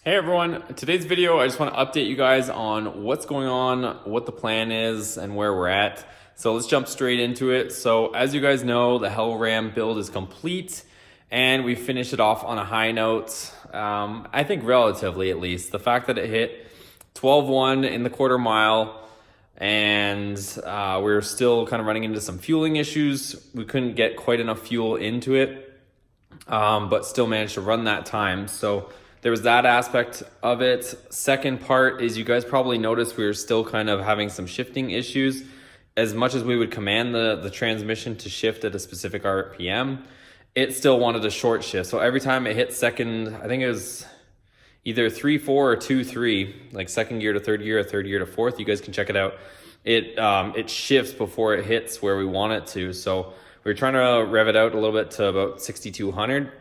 Hey everyone, today's video I just want to update you guys on what's going on, what the plan is, and where we're at. So let's jump straight into it. So as you guys know, the HellRAM build is complete and we finished it off on a high note. I think relatively at least. The fact that it hit 12.1 in the quarter mile and we were still kind of running into some fueling issues. We couldn't get quite enough fuel into it, but still managed to run that time. So there was that aspect of it. Second part is you guys probably noticed we were still kind of having some shifting issues. As much as we would command the transmission to shift at a specific RPM, it still wanted a short shift. So every time it hit second, I think it was either 3-4 or 2-3, like second gear to third gear or third gear to fourth. You guys can check it out. It shifts before it hits where we want it to. So we were trying to rev it out a little bit to about 6,200.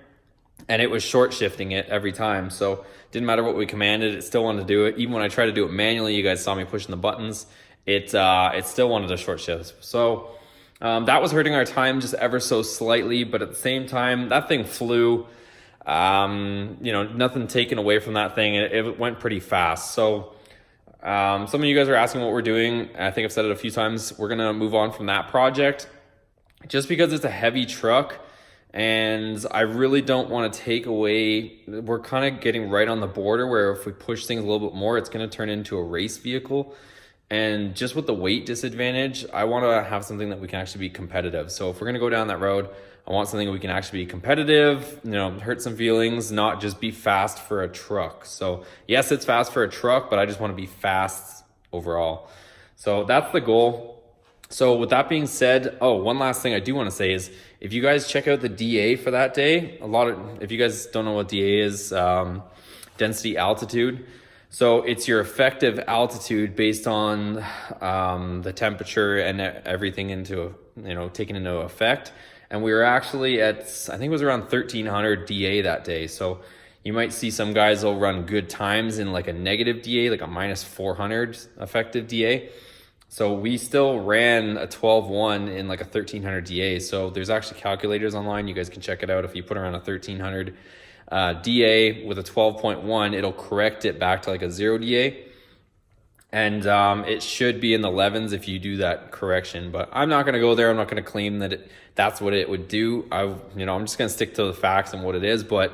And it was short shifting it every time. So didn't matter what we commanded, it still wanted to do it. Even when I tried to do it manually, you guys saw me pushing the buttons, it still wanted a short shift. So that was hurting our time just ever so slightly, but at the same time, that thing flew. Nothing taken away from that thing. It went pretty fast. So some of you guys are asking what we're doing. I think I've said it a few times. We're gonna move on from that project just because it's a heavy truck. And I really don't want to take away, we're kind of getting right on the border where if we push things a little bit more, it's going to turn into a race vehicle. And just with the weight disadvantage, I want to have something that we can actually be competitive. So if we're going to go down that road, I want something that we can actually be competitive, hurt some feelings, not just be fast for a truck. So yes, it's fast for a truck, but I just want to be fast overall. So that's the goal. So with that being said, one last thing I do want to say is if you guys check out the DA for that day, if you guys don't know what DA is, density altitude. So it's your effective altitude based on the temperature and everything taken into effect. And we were actually at, I think it was around 1300 DA that day. So you might see some guys will run good times in like a negative DA, like a minus 400 effective DA. So we still ran a 12.1 in like a 1300 DA. So there's actually calculators online. You guys can check it out. If you put around a 1300 DA with a 12.1, it'll correct it back to like a 0 DA. And it should be in the 11s if you do that correction. But I'm not going to go there. I'm not going to claim that that's what it would do. I'm just going to stick to the facts and what it is. But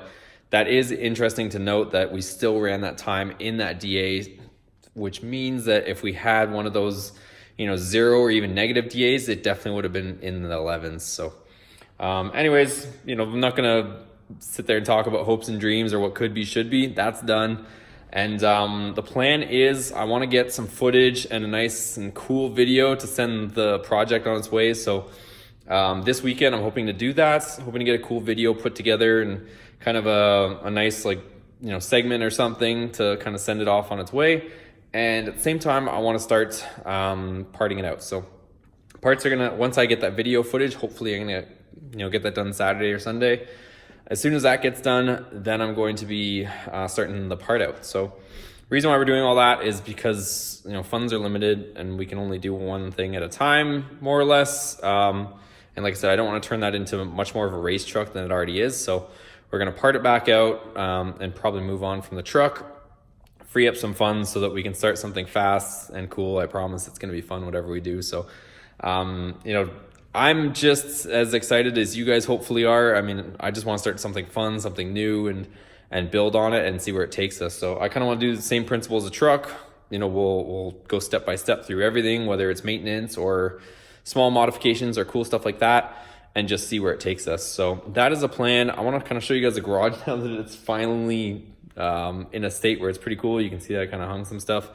that is interesting to note that we still ran that time in that DA, which means that if we had one of those 0 or even negative DAs, it definitely would have been in the 11s. So anyways, I'm not going to sit there and talk about hopes and dreams or what could be, should be. That's done. And the plan is I want to get some footage and a nice and cool video to send the project on its way. So this weekend, I'm hoping to do that. Hoping to get a cool video put together and kind of a nice segment or something to kind of send it off on its way. And at the same time, I want to start parting it out. So parts are going to, once I get that video footage, hopefully I'm going to, get that done Saturday or Sunday. As soon as that gets done, then I'm going to be starting the part out. So reason why we're doing all that is because, funds are limited and we can only do one thing at a time, more or less. And like I said, I don't want to turn that into much more of a race truck than it already is. So we're going to part it back out and probably move on from the truck. Free up some funds so that we can start something fast and cool. I promise it's going to be fun, whatever we do. So, I'm just as excited as you guys hopefully are. I mean, I just want to start something fun, something new and build on it and see where it takes us. So I kind of want to do the same principle as a truck. We'll go step by step through everything, whether it's maintenance or small modifications or cool stuff like that, and just see where it takes us. So that is a plan. I want to kind of show you guys the garage now that it's finally in a state where it's pretty cool. You can see that I kind of hung some stuff,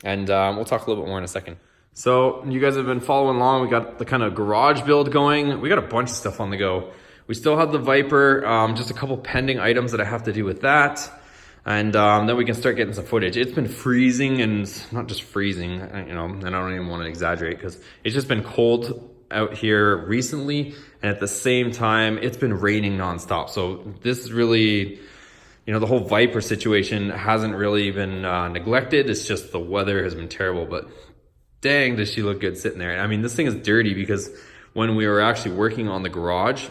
and we'll talk a little bit more in a second. So you guys have been following along. We got the kind of garage build going. We got a bunch of stuff on the go. We still have the Viper, just a couple pending items that I have to do with that. And then we can start getting some footage. It's been freezing, and not just freezing, and I don't even want to exaggerate because it's just been cold out here recently. And at the same time, it's been raining nonstop. So this is really, the whole Viper situation hasn't really been neglected. It's just the weather has been terrible, but dang, does she look good sitting there. I mean, this thing is dirty because when we were actually working on the garage,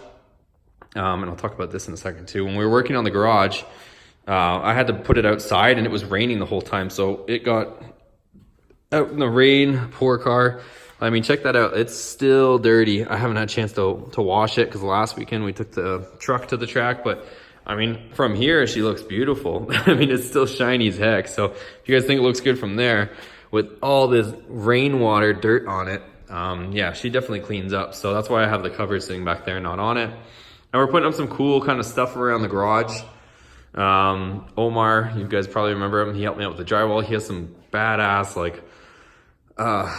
and I'll talk about this in a second too, when we were working on the garage, I had to put it outside and it was raining the whole time. So it got out in the rain, poor car. I mean, check that out. It's still dirty. I haven't had a chance to wash it because last weekend we took the truck to the track. But I mean, from here, she looks beautiful. I mean, it's still shiny as heck. So if you guys think it looks good from there, with all this rainwater dirt on it, yeah, she definitely cleans up. So that's why I have the cover sitting back there, not on it. And we're putting up some cool kind of stuff around the garage. Omar, you guys probably remember him. He helped me out with the drywall. He has some badass like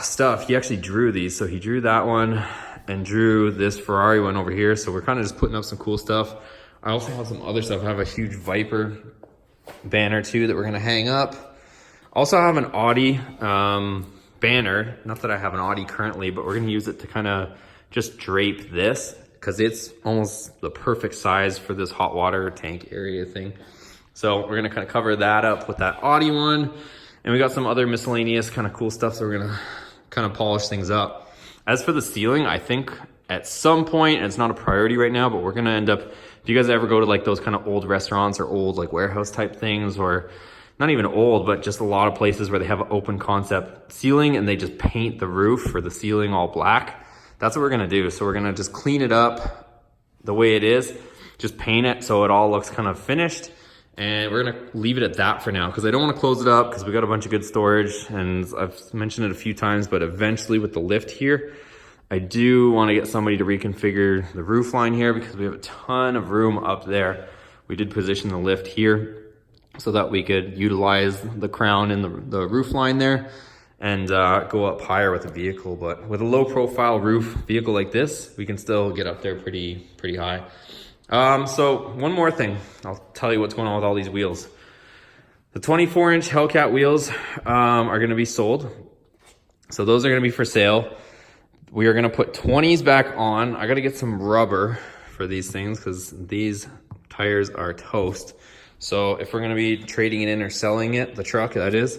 stuff. He actually drew these. So he drew that one and drew this Ferrari one over here. So we're kind of just putting up some cool stuff. I also have some other stuff. I have a huge Viper banner too that we're gonna hang up. Also I have an Audi banner. Not that I have an Audi currently, but we're gonna use it to kind of just drape this because it's almost the perfect size for this hot water tank area thing. So we're gonna kind of cover that up with that Audi one. And we got some other miscellaneous kind of cool stuff, so we're gonna kind of polish things up. As for the ceiling, I think at some point, and it's not a priority right now, but we're gonna end up, if you guys ever go to like those kind of old restaurants or old like warehouse type things, or not even old, but just a lot of places where they have an open concept ceiling and they just paint the roof or the ceiling all black. That's what we're gonna do. So we're gonna just clean it up the way it is, just paint it so it all looks kind of finished. And we're gonna leave it at that for now because I don't want to close it up because we got a bunch of good storage, and I've mentioned it a few times, but eventually with the lift here, I do want to get somebody to reconfigure the roof line here because we have a ton of room up there. We did position the lift here so that we could utilize the crown and the roof line there and go up higher with the vehicle. But with a low profile roof vehicle like this, we can still get up there pretty high. So one more thing, I'll tell you what's going on with all these wheels. The 24-inch Hellcat wheels are going to be sold. So those are going to be for sale. We are going to put 20s back on. I got to get some rubber for these things because these tires are toast. So if we're going to be trading it in or selling it, the truck that is,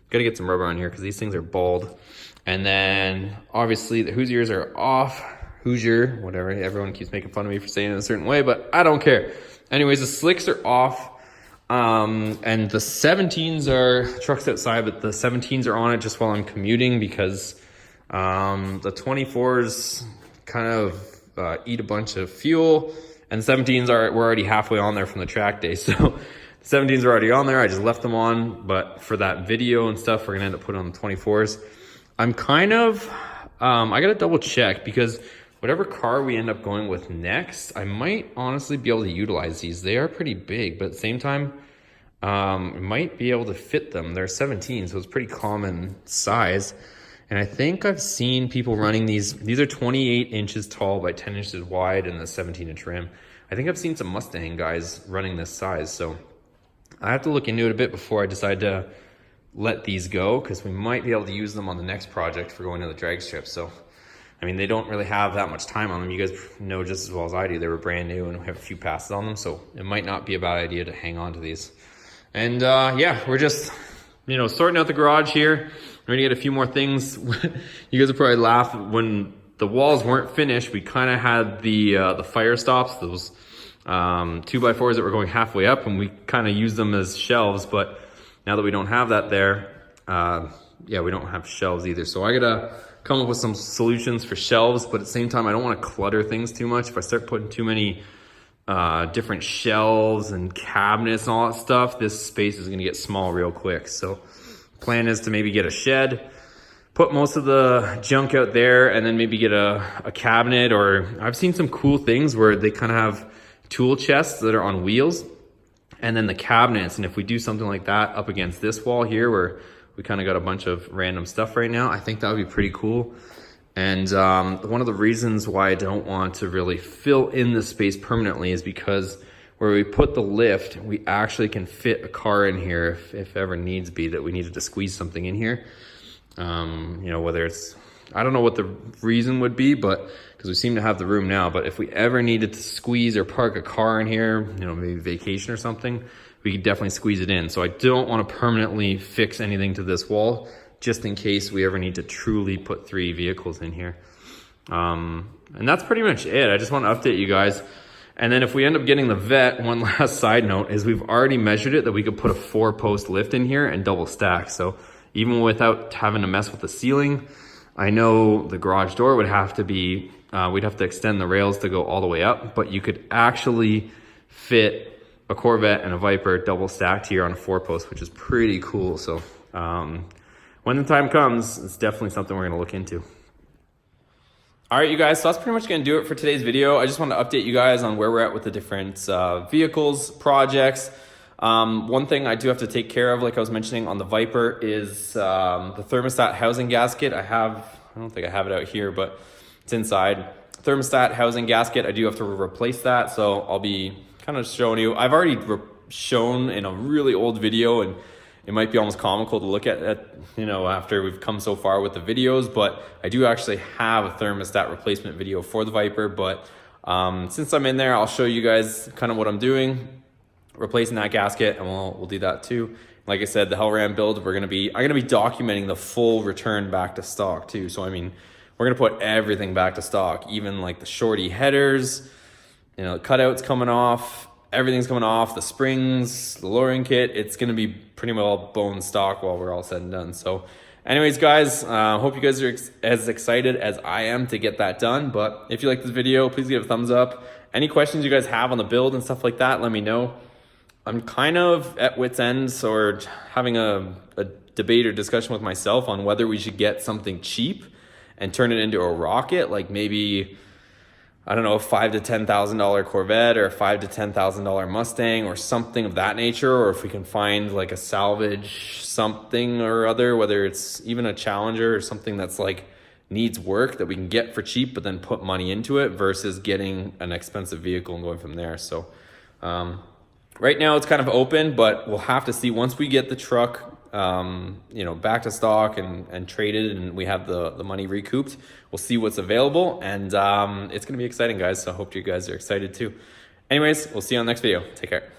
got to get some rubber on here because these things are bald. And then obviously the Hoosiers are off. Hoosier, whatever, everyone keeps making fun of me for saying it a certain way, but I don't care. Anyways, the slicks are off, and the 17s are, truck's outside, but the 17s are on it just while I'm commuting because the 24s kind of eat a bunch of fuel, and the 17s we're already halfway on there from the track day, so the 17s are already on there. I just left them on, but for that video and stuff, we're gonna end up putting on the 24s. I'm kind of, I gotta double check because whatever car we end up going with next, I might honestly be able to utilize these. They are pretty big, but at the same time, might be able to fit them. They're 17, so it's pretty common size. And I think I've seen people running these. These are 28 inches tall by 10 inches wide and the 17-inch rim. I think I've seen some Mustang guys running this size. So I have to look into it a bit before I decide to let these go because we might be able to use them on the next project for going to the drag strip. So I mean, they don't really have that much time on them. You guys know just as well as I do, they were brand new and we have a few passes on them. So it might not be a bad idea to hang on to these. And yeah, we're just, sorting out the garage here. We're gonna get a few more things. You guys will probably laugh. When the walls weren't finished, we kind of had the fire stops, those 2x4s that were going halfway up, and we kind of used them as shelves. But now that we don't have that there, yeah, we don't have shelves either. So I gotta come up with some solutions for shelves, but at the same time, I don't want to clutter things too much. If I start putting too many different shelves and cabinets and all that stuff, this space is going to get small real quick. So plan is to maybe get a shed, put most of the junk out there, and then maybe get a cabinet. Or I've seen some cool things where they kind of have tool chests that are on wheels and then the cabinets. And if we do something like that up against this wall here where we kind of got a bunch of random stuff right now, I think that would be pretty cool. And one of the reasons why I don't want to really fill in the space permanently is because where we put the lift, we actually can fit a car in here if ever needs be that we needed to squeeze something in here. Whether it's, I don't know what the reason would be, but because we seem to have the room now, but if we ever needed to squeeze or park a car in here, maybe vacation or something, we could definitely squeeze it in. So I don't want to permanently fix anything to this wall, just in case we ever need to truly put 3 vehicles in here. And that's pretty much it. I just want to update you guys. And then if we end up getting the vet, one last side note is we've already measured it that we could put a 4-post lift in here and double stack. So even without having to mess with the ceiling, I know the garage door would have to be, we'd have to extend the rails to go all the way up, but you could actually fit a Corvette and a Viper double stacked here on a 4-post, which is pretty cool. So when the time comes, it's definitely something we're gonna look into. All right, you guys, so that's pretty much gonna do it for today's video. I just wanted to update you guys on where we're at with the different vehicles, projects. One thing I do have to take care of, like I was mentioning on the Viper, is the thermostat housing gasket. I don't think I have it out here, but it's inside. Thermostat housing gasket, I do have to replace that, so I'll be kind of showing you. I've already shown in a really old video, and it might be almost comical to look at, you know, after we've come so far with the videos, but I do actually have a thermostat replacement video for the Viper. But since I'm in there, I'll show you guys kind of what I'm doing, replacing that gasket, and we'll do that too. Like I said, the HellRAM build, I'm gonna be documenting the full return back to stock too. So I mean, we're gonna put everything back to stock, even like the shorty headers, you know, the cutouts coming off, everything's coming off, the springs, the lowering kit. It's gonna be pretty well bone stock while we're all said and done. So anyways, guys, hope you guys are as excited as I am to get that done. But if you like this video, please give it a thumbs up. Any questions you guys have on the build and stuff like that, let me know. I'm kind of at wit's ends, or having a debate or discussion with myself on whether we should get something cheap and turn it into a rocket, like maybe, I don't know, a $5,000 to $10,000 Corvette or a $5,000 to $10,000 Mustang or something of that nature, or if we can find like a salvage something or other, whether it's even a Challenger or something that's like needs work that we can get for cheap but then put money into it, versus getting an expensive vehicle and going from there. So right now it's kind of open, but we'll have to see once we get the truck you know, back to stock and traded, and we have the money recouped. We'll see what's available, and it's gonna be exciting, guys. So I hope you guys are excited too. Anyways, we'll see you on the next video. Take care.